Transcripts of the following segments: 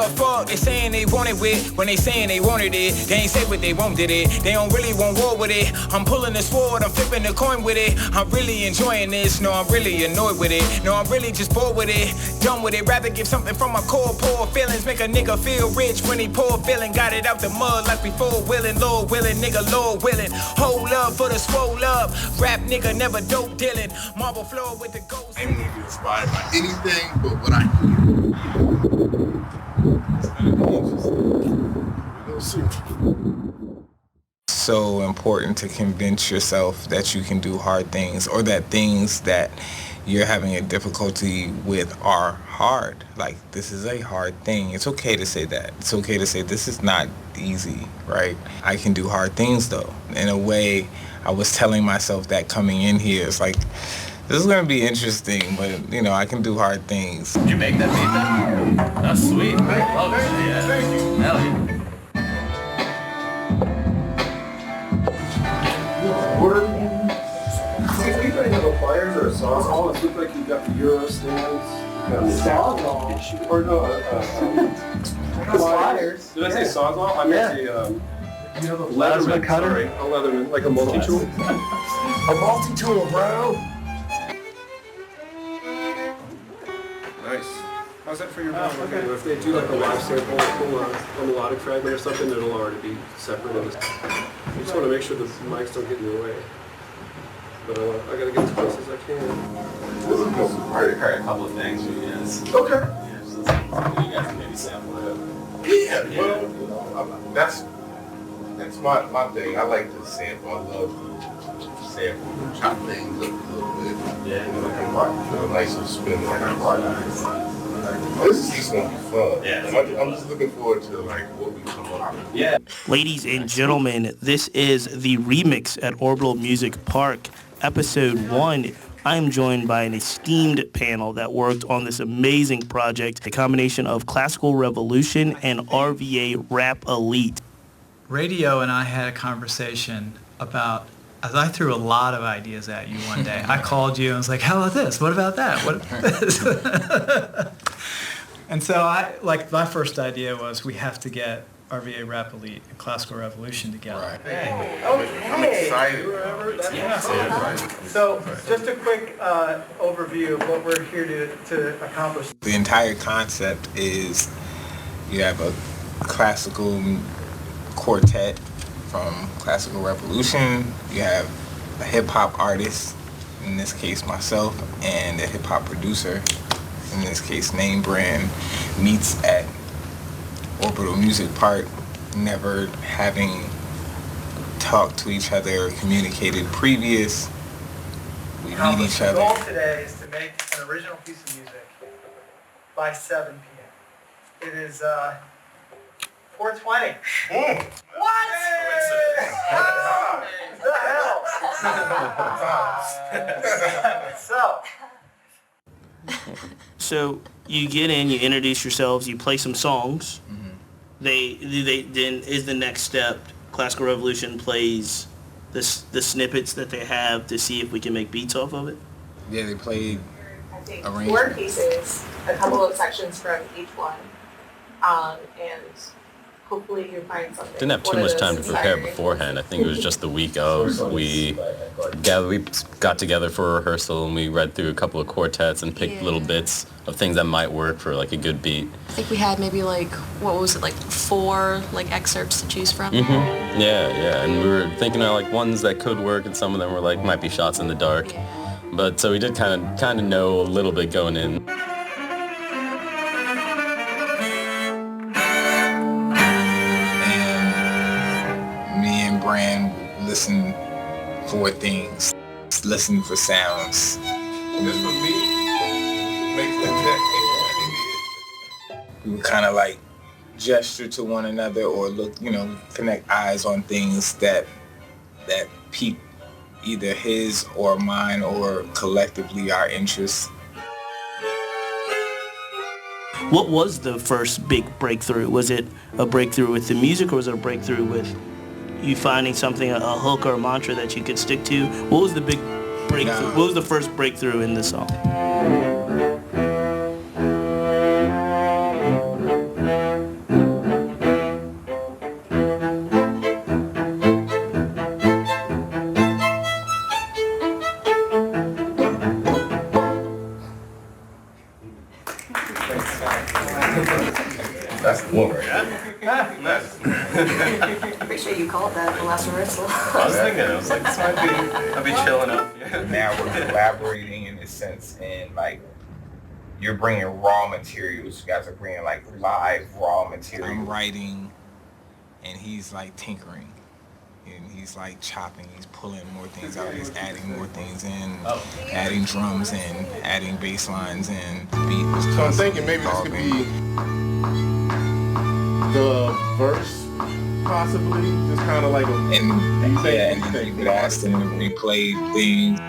love, fuck, they saying they want it with. When they saying they wanted it, they ain't say what they wanted it. They don't really want war with it. I'm pulling the sword, I'm flipping the coin with it. I'm really enjoying this, no, I'm really annoyed with it. No, I'm really just bored with it, done with it. Rather give something from my core, poor feelings. Make a nigga feel rich when he poor feeling. Got it out the mud like before willing, Lord willing, nigga, Lord willing. Hold up for the swole up. Rap nigga never dope dealing. Marble floor with the ghost. I ain't gonna be inspired by anything but what I hear. It's gonna be interesting. We'll see. So important to convince yourself that you can do hard things, or that things that you're having a difficulty with are hard. Like, this is a hard thing. It's okay to say that. It's okay to say this is not easy, right? I can do hard things though. In a way, I was telling myself that coming in here. It's like, this is gonna be interesting, but you know, I can do hard things. Did you make that beat then? That's sweet. Oh, yeah. Thank you. Hell yeah. Does anybody have a flyers or a sawzall? It looks like you got the Euro stands. You got the sawzall. Or no, flyers. Did I say sawzall? I meant the you have a Leatherman cutter? Sorry, a Leatherman, like a multi-tool. A multi-tool, bro. Nice. How's that for your band? Okay. If they do like a live sample, a melodic fragment or something, it'll already be separate. You just want to make sure the mics don't get in your way. But I gotta get as close as I can. Already heard a couple of things from you guys. Okay. Yeah, just you guys can maybe sample it. Yeah, well, that's my thing. I like to sample. I love to sample, chop things up a little bit. Yeah. Nice and spin like a rock. This is just gonna be fun. Yeah. I'm just looking forward to like what we come up with. Yeah. Ladies and gentlemen, this is the remix at Orbital Music Park, episode 1. I'm joined by an esteemed panel that worked on this amazing project, a combination of Classical Revolution and RVA Rap Elite. Radio and I had a conversation about, as I threw a lot of ideas at you one day. I called you and was like, how about this? What about that? What about this? And so my first idea was we have to get RVA Rap Elite and Classical Revolution together. Right. Okay. I'm excited. So just a quick overview of what we're here to accomplish. The entire concept is you have a classical quartet from Classical Revolution. You have a hip-hop artist, in this case myself, and a hip-hop producer, in this case Name Brand, meets at Orbital Music Park, never having talked to each other or communicated previous. We meet each other. The goal today is to make an original piece of music by 7 p.m. It is 4:20. What? The hell? So you get in, you introduce yourselves, you play some songs. Mm-hmm. They then is the next step. Classical Revolution plays the snippets that they have to see if we can make beats off of it. Yeah, they played I think arrangement. 4 pieces, a couple of sections from each one, and hopefully you find something. Didn't have too much time to prepare beforehand. I think it was just the week of. We got together for a rehearsal and we read through a couple of quartets and picked little bits of things that might work for like a good beat. I think we had maybe 4 excerpts to choose from. Mm-hmm. Yeah, and we were thinking of ones that could work, and some of them were might be shots in the dark. But so we did kind of know a little bit going in. Brand listen for things, listen for sounds. This for me makes the We would kind of gesture to one another or look, connect eyes on things that pique either his or mine or collectively our interests. What was the first big breakthrough? Was it a breakthrough with the music, or was it a breakthrough with you finding something, a hook or a mantra that you could stick to? What was the big breakthrough? What was the first breakthrough in the song? That's the one right there. Pretty sure you called that at the last rehearsal. I was thinking, I was like, this might be, I'll be chilling up. Now we're collaborating in a sense, and like you're bringing raw materials. You guys are bringing like live raw material. I'm writing, and he's like tinkering, and he's like chopping. He's pulling more things out. He's adding more things in, adding drums in, adding bass lines in. The beat was So I'm thinking maybe this could be the verse, possibly, just kind of like a. And yeah, and then you could ask them to replay things.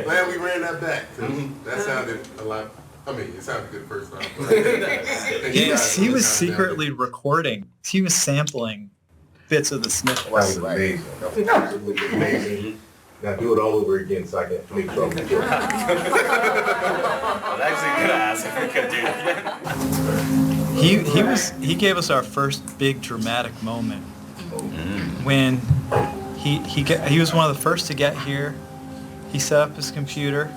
Glad we ran that back. 'Cause that sounded a lot. I mean, it sounded good the first time. He was secretly recording. He was sampling bits of the Smith. That was amazing. That was absolutely amazing. Now do it all over again so I can make sure I'm good. I was actually gonna ask if we could do that. He gave us our first big dramatic moment when he was one of the first to get here. He set up his computer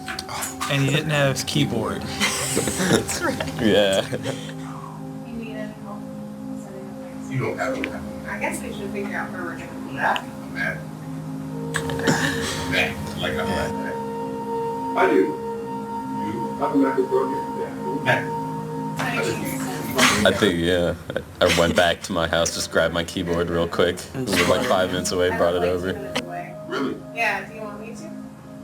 and he didn't have his keyboard. That's right. Yeah. You need any help setting up things? You don't have to. I guess we should figure out where we're gonna be at. I'm mad. Mad. Like I'm mad. I do. You? I'm a Mac program. Yeah. I think, yeah. I went back to my house, just grabbed my keyboard real quick. We were like 5 minutes away, brought it over. Really? Yeah, do you want me to?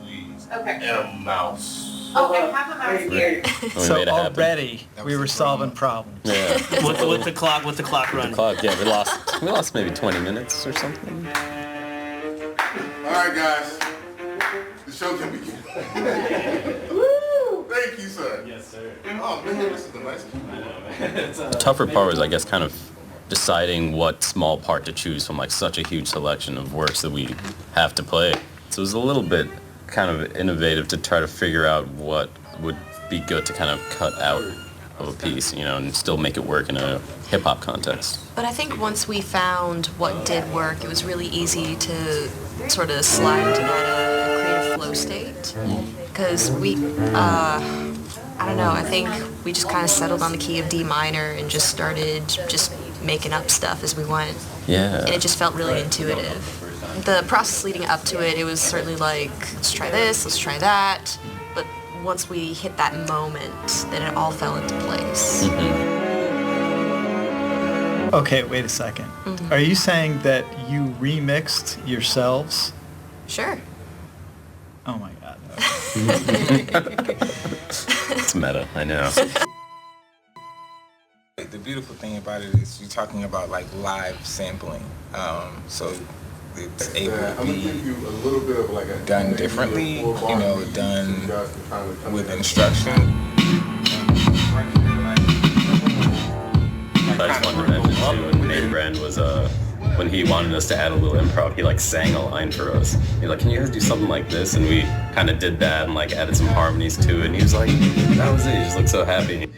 Please. Okay. And a mouse. Oh, I have a mouse here. And we So made it happen. already we were solving problems. Yeah. With the clock running. Clock, yeah, we lost maybe 20 minutes or something. All right, guys. The show can begin. Woo! Thank you, sir. Yes, sir. Oh, man, this is the nicest. The tougher part was, I guess, kind of deciding what small part to choose from like such a huge selection of works that we have to play. So it was a little bit kind of innovative to try to figure out what would be good to kind of cut out of a piece, you know, and still make it work in a hip-hop context. But I think once we found what did work, it was really easy to sort of slide into that creative flow state. Because I don't know, I think we just kind of settled on the key of D minor and just started just making up stuff as we went. Yeah. And it just felt really intuitive. The process leading up to it, it was certainly like, let's try this, let's try that. But once we hit that moment, then it all fell into place. Okay, wait a second. Are you saying that you remixed yourselves? Sure. Oh my God. It's meta, I know. The beautiful thing about it is you're talking about like live sampling. So it's able I'm to gonna give be you a little bit of like a done differently, you know, done with instruction. I just wanted to mention too, when Nate Brand was when he wanted us to add a little improv, he like sang a line for us. He's like, "Can you guys do something like this?" And we kind of did that and like added some harmonies to it. And he was like, "That was it." He just looked so happy.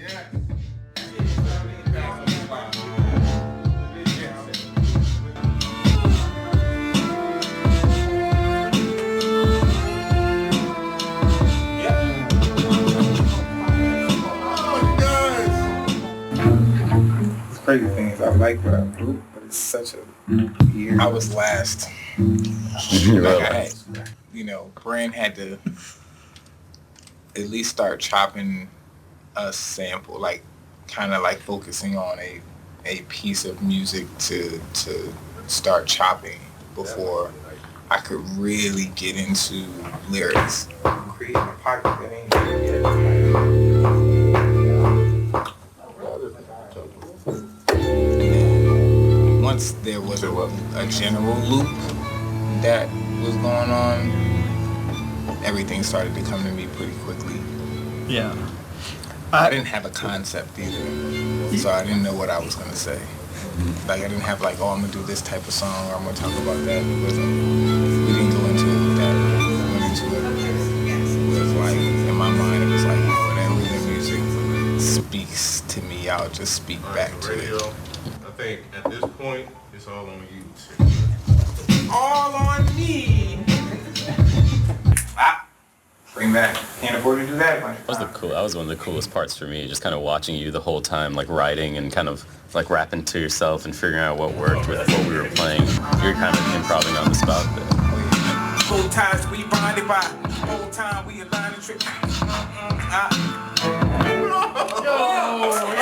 Crazy thing is I like what I do, but it's such a I was last. Like I had, you know, Brand had to at least start chopping a sample, like kind of like focusing on a piece of music to start chopping before I could really get into lyrics. Creating a pocket that ain't there yet. Once there was a general loop that was going on, everything started to come to me pretty quickly. Yeah. I didn't have a concept either, so I didn't know what I was gonna say. Like I didn't have like, oh, I'm gonna do this type of song or I'm gonna talk about that. We didn't go into it with that. We went into it with like, in my mind, it was like whatever the music I'll just speak back to radio, it. I think at this point, it's all on you. All on me. Bring back. Can't afford to do that much. That was one of the coolest parts for me, just kind of watching you the whole time, like writing and kind of like rapping to yourself and figuring out what worked with what we were playing. You're kind of improvising on the spot. Whole ties we bonded by. Whole time we align the trick.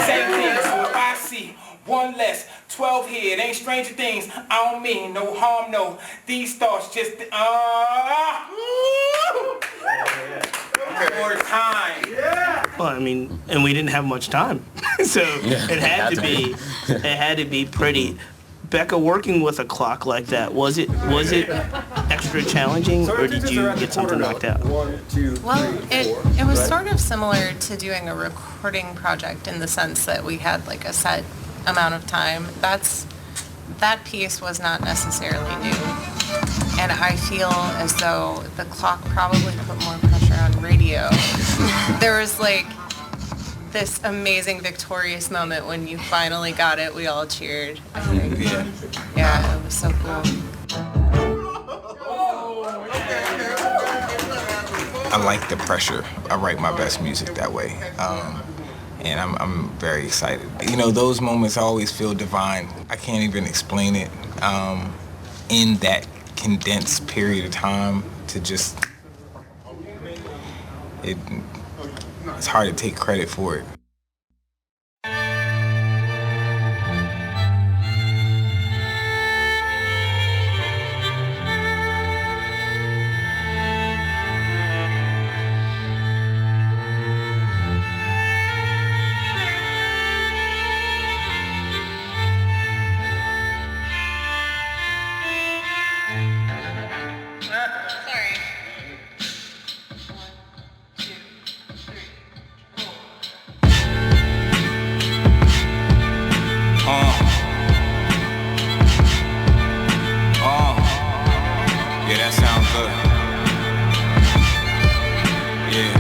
Same thing, so if I see one less, 12 here, it ain't stranger things. I don't mean no harm, no. These thoughts just more time. Well, I mean, and we didn't have much time, so it had to be pretty. Becca, working with a clock like that, was it extra challenging, or did you get something knocked out? 1, 2, 3, Well, 4. it was right? sort of similar to doing a recording project in the sense that we had like a set amount of time. That piece was not necessarily new. And I feel as though the clock probably put more pressure on radio. There was like this amazing victorious moment when you finally got it. We all cheered. I think. Yeah, it was so cool. I like the pressure. I write my best music that way. And I'm very excited. You know, those moments always feel divine. I can't even explain it in that condensed period of time to just, it's hard to take credit for it. Yeah, that sounds good. Yeah.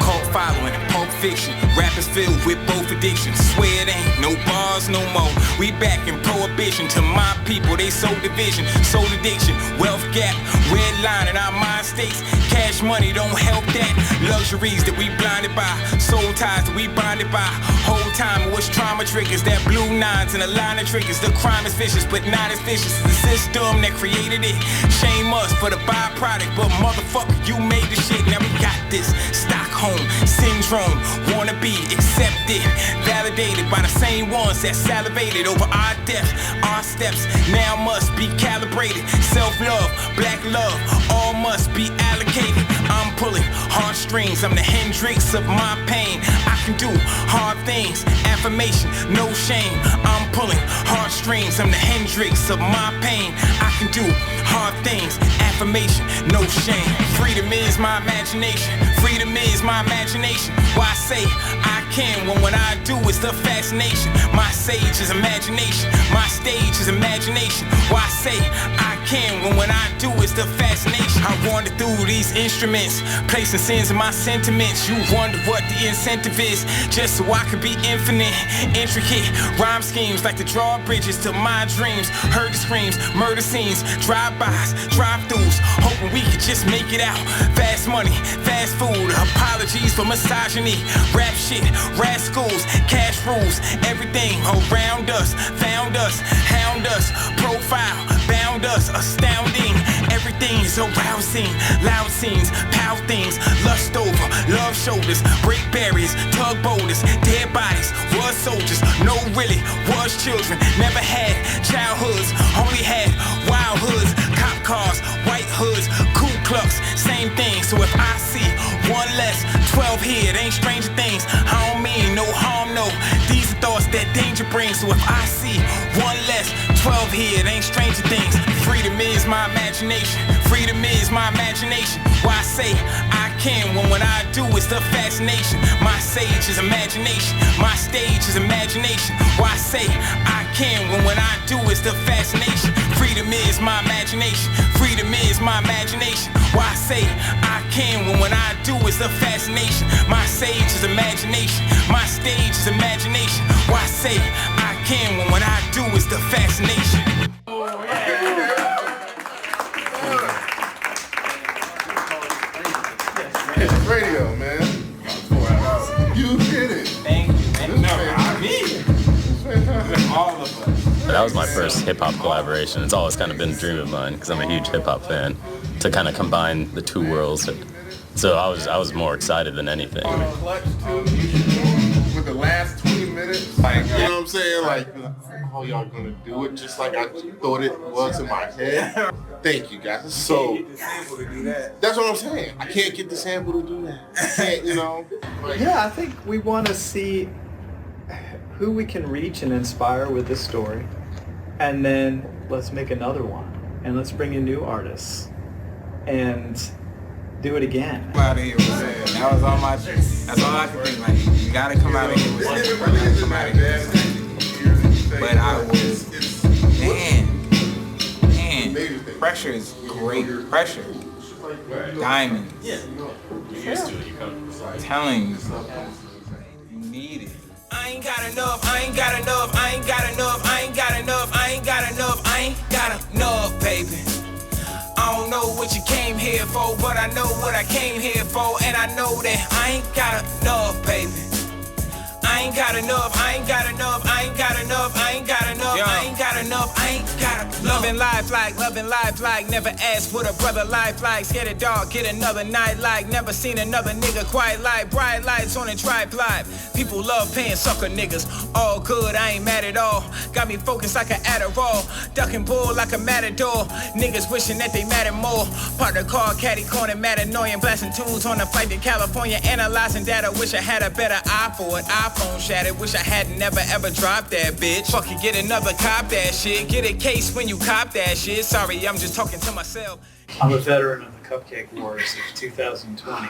Cult following, Pulp Fiction. Rappers filled with both addictions. Swear it ain't no bars no more. We back in prohibition. To my people, they sold division, sold addiction, wealth gap, red line in our mind states. Cash money don't help that. Luxuries that we blinded by, soul ties that we bonded by. Whole time what's trauma triggers, that blue nines and a line of triggers. The crime is vicious, but not as vicious as the system that created it. Shame us for the byproduct, but motherfucker, you made the shit. Now we got this Stockholm syndrome. Wanna be accepted, validated by the same ones that salivated over our deaths. Our steps now must be calibrated. Self-love, black love, all must be allocated. I'm pulling heartstrings, I'm the Hendrix of my pain. I can do hard things, affirmation, no shame. I'm pulling heartstrings, I'm the Hendrix of my pain. I can do hard things, affirmation, no shame. Freedom is my imagination, freedom is my imagination. Why say I can when what I do is the fascination? My sage is imagination, my stage is imagination. Why say I can when what I do is the fascination? I wander through these instruments, placing sins in my sentiments. You wonder what the incentive is, just so I could be infinite, intricate rhyme schemes like the drawbridges to my dreams. Heard the screams, murder scenes, drive-bys, drive-throughs, hoping we could just make it out. Fast money, fast food, apologies for misogyny. Rap shit, rascals, cash rules, everything around us. Found us, hound us, profile, bound us, astounding. Everything is arousing, loud scenes, pow things, lust over, love shoulders, break barriers, tug boulders, dead bodies, was soldiers, no really, was children, never had childhoods, only had wild hoods, cop cars, white hoods, Ku Klux, same thing. So if I see one less, 12 here, it ain't stranger things. I don't mean no harm, no. These are thoughts that danger brings. So if I see one less, 12 here, it ain't stranger things. Freedom is my imagination, freedom is my imagination. Why say I can when what I do is the fascination? My sage is imagination, my stage is imagination. Why say I can when what I do is the fascination? Freedom is my imagination, freedom is my imagination. Why say I can when what I do is the fascination? My sage is imagination, My stage is imagination. Why say I can when what I do is the fascination? It's radio, man. You did it. Thank you. No, I mean, all of us. That was my first hip hop collaboration. It's always kind of been a dream of mine because I'm a huge hip hop fan. To kind of combine the two worlds. So I was more excited than anything. Clutch too. With the last 20 minutes, like, you know what I'm saying? Like, how y'all gonna do it? Just like I thought it was in my head. Thank you guys. So that's what I'm saying. I can't get the sample to do that. I can't, you know. Like, Yeah, I think we want to see who we can reach and inspire with this story, and then let's make another one, and let's bring in new artists, and do it again. Come out of here with it. That was all my. That's all I could think. Like, you gotta come out of here with something. You gotta come out of here with something. But I was, man. Pressure is great. Pressure. Diamonds. Telling you, you need it. I ain't got enough, I ain't got enough, I ain't got enough, I ain't got enough, I ain't got enough, I ain't got enough, baby. I don't know what you came here for, but I know what I came here for, and I know that I ain't got enough, baby. I ain't got enough, I ain't got enough, I ain't got enough, I ain't got enough, I ain't got enough, I ain't got enough. Loving life like, never asked what a brother life like. Scared of dark, get another night like, never seen another nigga quite like. Bright lights on a tripod, people love paying sucker niggas. All good, I ain't mad at all. Got me focused like an Adderall, ducking bull like a matador. Niggas wishing that they mattered more. Park the car, caddy corner, mad annoying. Blasting tunes on the flight to California, analyzing data. Wish I had a better eye for it. iPhone shattered, wish I had never ever dropped that bitch. Fuck it, get another cop that shit. Get a case when you cop that shit. Sorry, I'm just talking to myself. I'm a veteran of the Cupcake Wars of 2020.